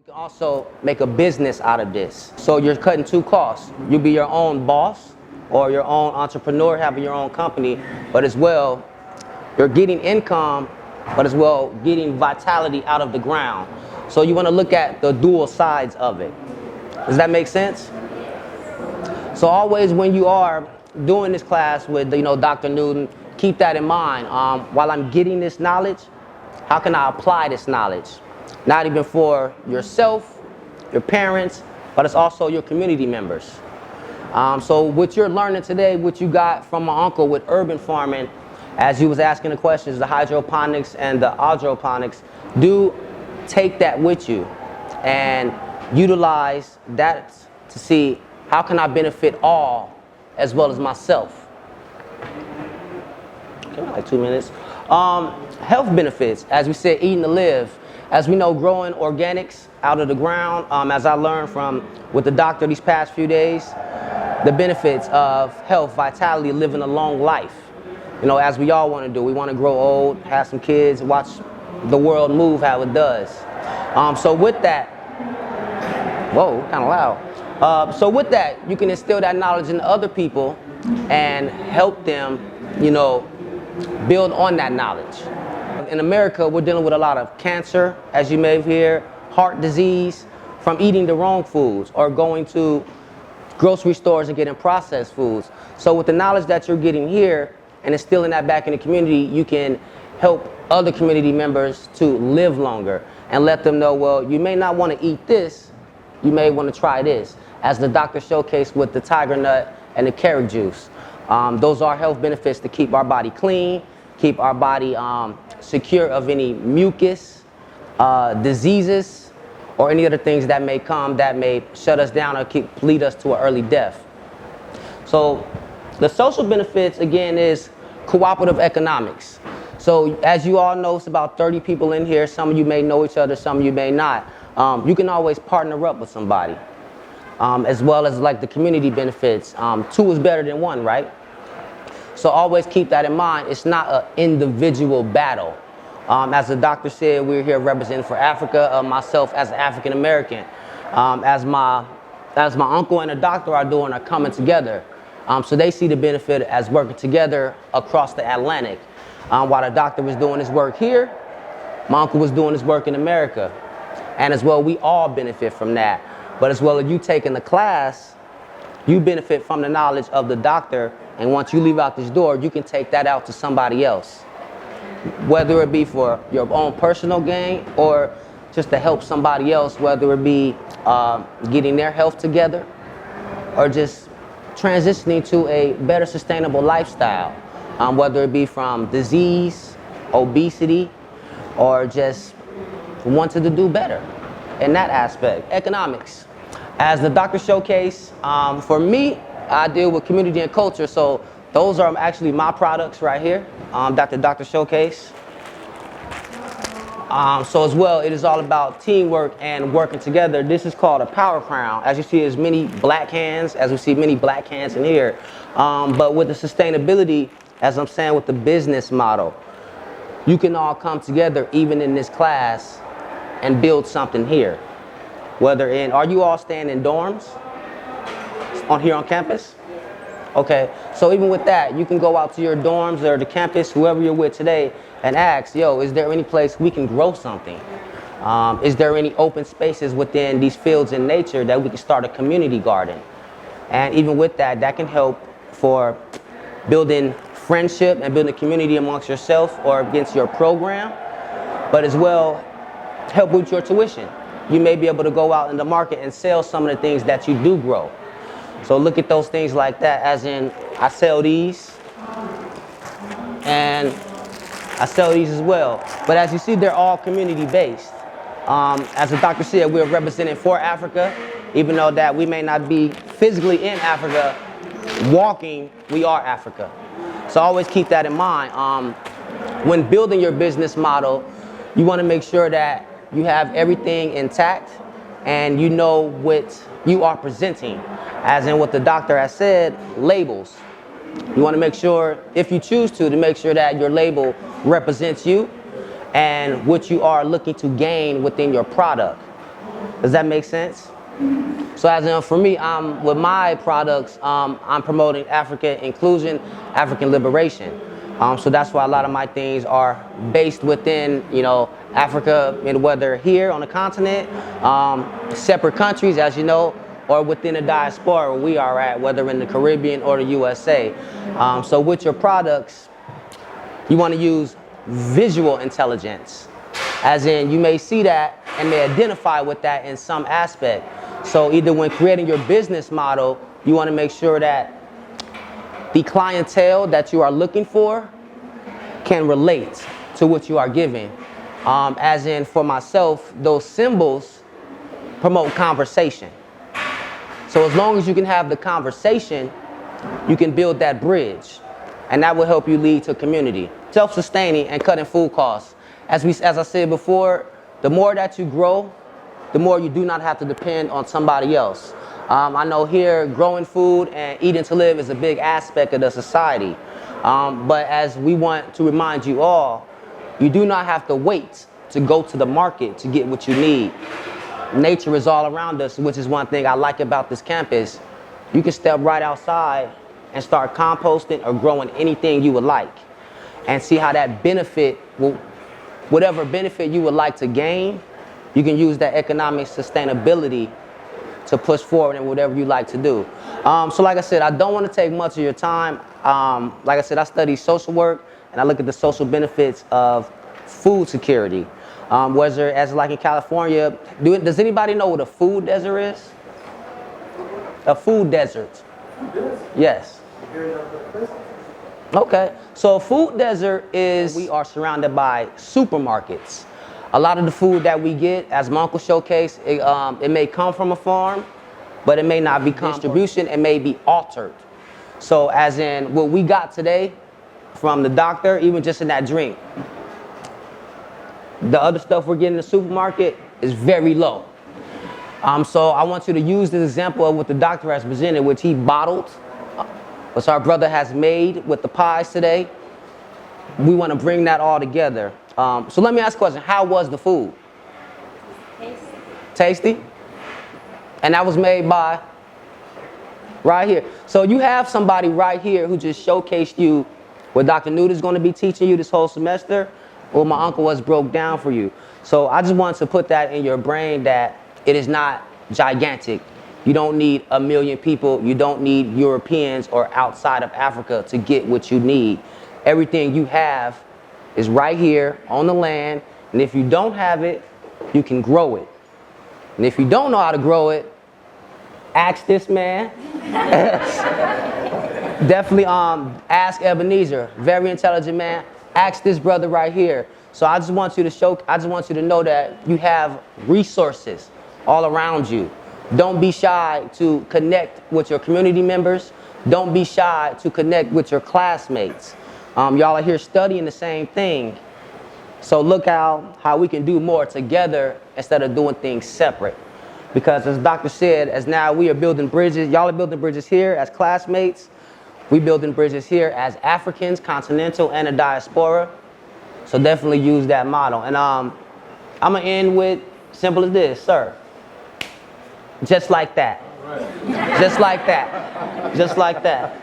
You can also make a business out of this. So you're cutting two costs. You be your own boss or your own entrepreneur, having your own company, but as well, you're getting income, but as well getting vitality out of the ground. So you want to look at the dual sides of it. Does that make sense? So always when you are doing this class with Dr. Newton, keep that in mind. While I'm getting this knowledge, how can I apply this knowledge? Not even for yourself, your parents, but it's also your community members. So what you're learning today, what you got from my uncle with urban farming, as you was asking the questions, the hydroponics and the hydroponics, do take that with you and utilize that to see how can I benefit all as well as myself. Okay, like 2 minutes. Health benefits, as we said, eating to live. As we know, growing organics out of the ground, as I learned from with the doctor these past few days, the benefits of health, vitality, living a long life. As we all want to do. We want to grow old, have some kids, watch the world move how it does. So with that, whoa, kind of loud. So with that, you can instill that knowledge in other people and help them, build on that knowledge. In America, we're dealing with a lot of cancer, as you may hear, heart disease, from eating the wrong foods or going to grocery stores and getting processed foods. So with the knowledge that you're getting here and instilling that back in the community, you can help other community members to live longer and let them know, well, you may not want to eat this, you may want to try this. As the doctor showcased with the tiger nut and the carrot juice. Those are health benefits to keep our body clean, keep our body secure of any mucus, diseases, or any other things that may come that may shut us down or lead us to an early death. So the social benefits, again, is cooperative economics. So as you all know, it's about 30 people in here. Some of you may know each other, some of you may not. You can always partner up with somebody. As well as like the community benefits. Two is better than one, right? So always keep that in mind. It's not an individual battle. As the doctor said, we're here representing for Africa. Myself as an African American, as my uncle and the doctor are coming together. So they see the benefit as working together across the Atlantic. While the doctor was doing his work here, my uncle was doing his work in America. And as well, we all benefit from that. But as well as you taking the class, you benefit from the knowledge of the doctor. And once you leave out this door, you can take that out to somebody else. Whether it be for your own personal gain or just to help somebody else, whether it be getting their health together or just transitioning to a better sustainable lifestyle. Whether it be from disease, obesity, or just wanting to do better in that aspect. Economics. As the doctor showcased, for me, I deal with community and culture, so those are actually my products right here that the doctor showcased. So as well, it is all about teamwork and working together. This is called a power crown. As you see, there's many black hands, as we see many black hands in here. But with the sustainability, as I'm saying, with the business model, you can all come together even in this class and build something here. Are you all staying in dorms here on campus? Okay, so even with that, you can go out to your dorms or the campus, whoever you're with today, and ask, is there any place we can grow something? Is there any open spaces within these fields in nature that we can start a community garden? And even with that, that can help for building friendship and building a community amongst yourself or against your program, but as well, help with your tuition. You may be able to go out in the market and sell some of the things that you do grow. So look at those things like that, as in I sell these and I sell these as well. But as you see, they're all community based. As the doctor said, we're representing for Africa, even though that we may not be physically in Africa, walking, we are Africa. So always keep that in mind. When building your business model, you want to make sure that you have everything intact and you know what you are presenting. As in what the doctor has said, labels. You want to make sure, if you choose to make sure that your label represents you and what you are looking to gain within your product. Does that make sense? So as in, for me, with my products, I'm promoting African inclusion, African liberation. So that's why a lot of my things are based within, Africa, whether here on the continent, separate countries, as you know, or within the diaspora where we are at, whether in the Caribbean or the USA. So with your products, you want to use visual intelligence. As in, you may see that and may identify with that in some aspect. So either when creating your business model, you want to make sure that the clientele that you are looking for can relate to what you are giving. As in, for myself, those symbols promote conversation. So as long as you can have the conversation, you can build that bridge. And that will help you lead to community. Self-sustaining and cutting food costs. As I said before, the more that you grow, the more you do not have to depend on somebody else. I know here growing food and eating to live is a big aspect of the society. But as we want to remind you all, you do not have to wait to go to the market to get what you need. Nature is all around us, which is one thing I like about this campus. You can step right outside and start composting or growing anything you would like and see how that benefit whatever benefit you would like to gain, you can use that economic sustainability to push forward in whatever you like to do. So like I said, I don't want to take much of your time. Like I said, I study social work and I look at the social benefits of food security. Whether, as like in California, does anybody know what a food desert is? A food desert. Yes. Okay, so a food desert is, we are surrounded by supermarkets. A lot of the food that we get, as my uncle showcased, it may come from a farm, but it may not be distribution, it may be altered. So as in what we got today from the doctor, even just in that drink, the other stuff we're getting in the supermarket is very low. So I want you to use this example of what the doctor has presented, which he bottled, which our brother has made with the pies today. We want to bring that all together. So let me ask a question. How was the food? Tasty. Tasty? And that was made by? Right here. So you have somebody right here who just showcased you what Dr. Newt is going to be teaching you this whole semester, or my uncle has broke down for you. So I just wanted to put that in your brain that it is not gigantic. You don't need 1 million people. You don't need Europeans or outside of Africa to get what you need. Everything you have is right here on the land. And if you don't have it, you can grow it. And if you don't know how to grow it, ask this man. Definitely ask Ebenezer, very intelligent man. Ask this brother right here. So I just want you to know that you have resources all around you. Don't be shy to connect with your community members. Don't be shy to connect with your classmates. Y'all are here studying the same thing. So look how we can do more together instead of doing things separate. Because as Doctor said, as now we are building bridges, y'all are building bridges here as classmates. We building bridges here as Africans, continental and a diaspora. So definitely use that model. And I'm gonna end with simple as this, sir. Just like that. Right. Just like that. Just like that.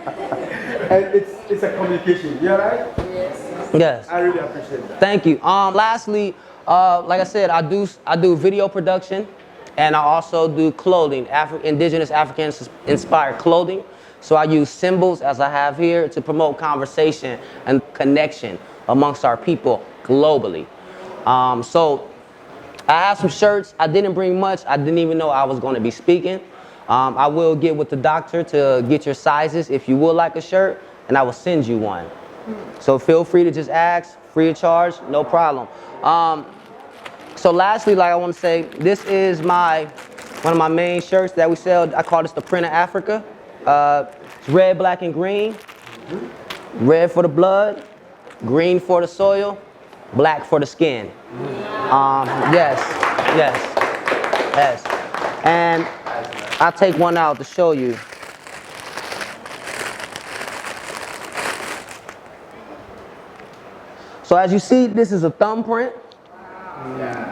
And it's a communication. You alright? Yes. Yes. I really appreciate that. Thank you. Lastly, like I said, I do video production, and I also do clothing, indigenous African inspired clothing. So I use symbols as I have here to promote conversation and connection amongst our people globally. So I have some shirts. I didn't bring much. I didn't even know I was going to be speaking. I will get with the doctor to get your sizes if you would like a shirt, and I will send you one. So feel free to just ask, free of charge, no problem. So lastly, like I want to say, this is one of my main shirts that we sell. I call this the Print of Africa. It's red, black, and green. Red for the blood, green for the soil, black for the skin. Yes. And I'll take one out to show you. So as you see, this is a thumbprint.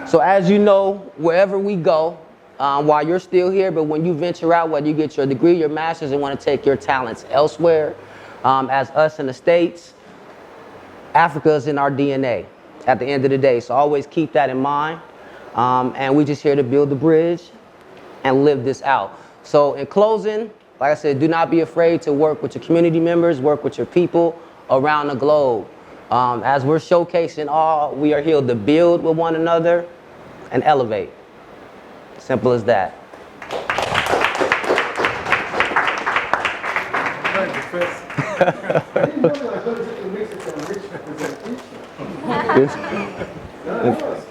So as you know, wherever we go, while you're still here, but when you venture out, whether you get your degree, your master's, and want to take your talents elsewhere, as us in the States, Africa is in our DNA at the end of the day. So always keep that in mind. And we just here to build the bridge and live this out. So in closing, like I said, do not be afraid to work with your community members, work with your people around the globe. As we're showcasing all, we are here to build with one another and elevate. Simple as that.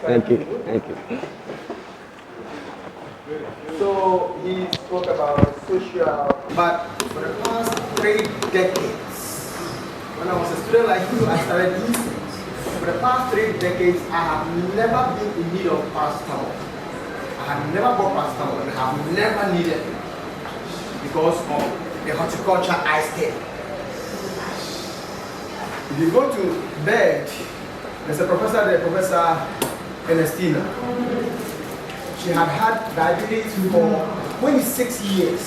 Thank you. Thank you. So he spoke about social, but for the past 3 decades, when I was a student like you, I started these things. For the past 3 decades, I have never been in need of paracetamol. I have never bought paracetamol and I have never needed it because of the horticulture I stayed. If you go to bed, there's a professor there, Professor Ernestina. She had diabetes for 26 years.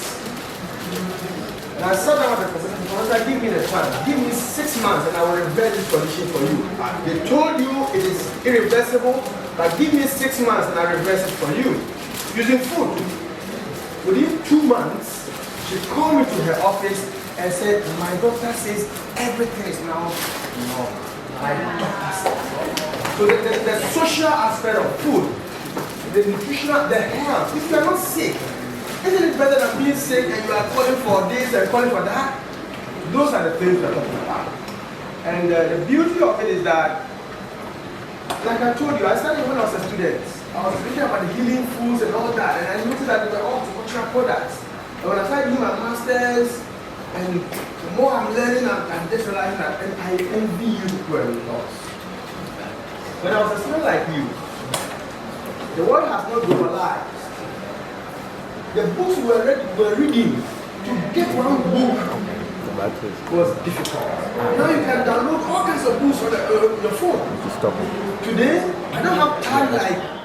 And I sat down with the professor, give me the chance, give me 6 months and I will reverse this condition for you. They told you it is irreversible, but give me 6 months and I reverse it for you. Using food. Within 2 months, she called me to her office and said, my doctor says everything is now normal. My doctor says. So the social aspect of food, the nutritional, the health. If you are not sick, isn't it better than being sick and you are calling for this and calling for that? Those are the things we are talking about. And the beauty of it is that, like I told you, I started when I was a student. I was reading about the healing foods and all that, and I noticed that they were all horticultural products. And when I started doing my masters, and the more I'm learning, I'm just realizing that, and I envy you people a lot. When I was a student like you, the world has not globalized. The books we were reading, to get one book was difficult. Now you can download all kinds of books on your phone. Today, I don't have time like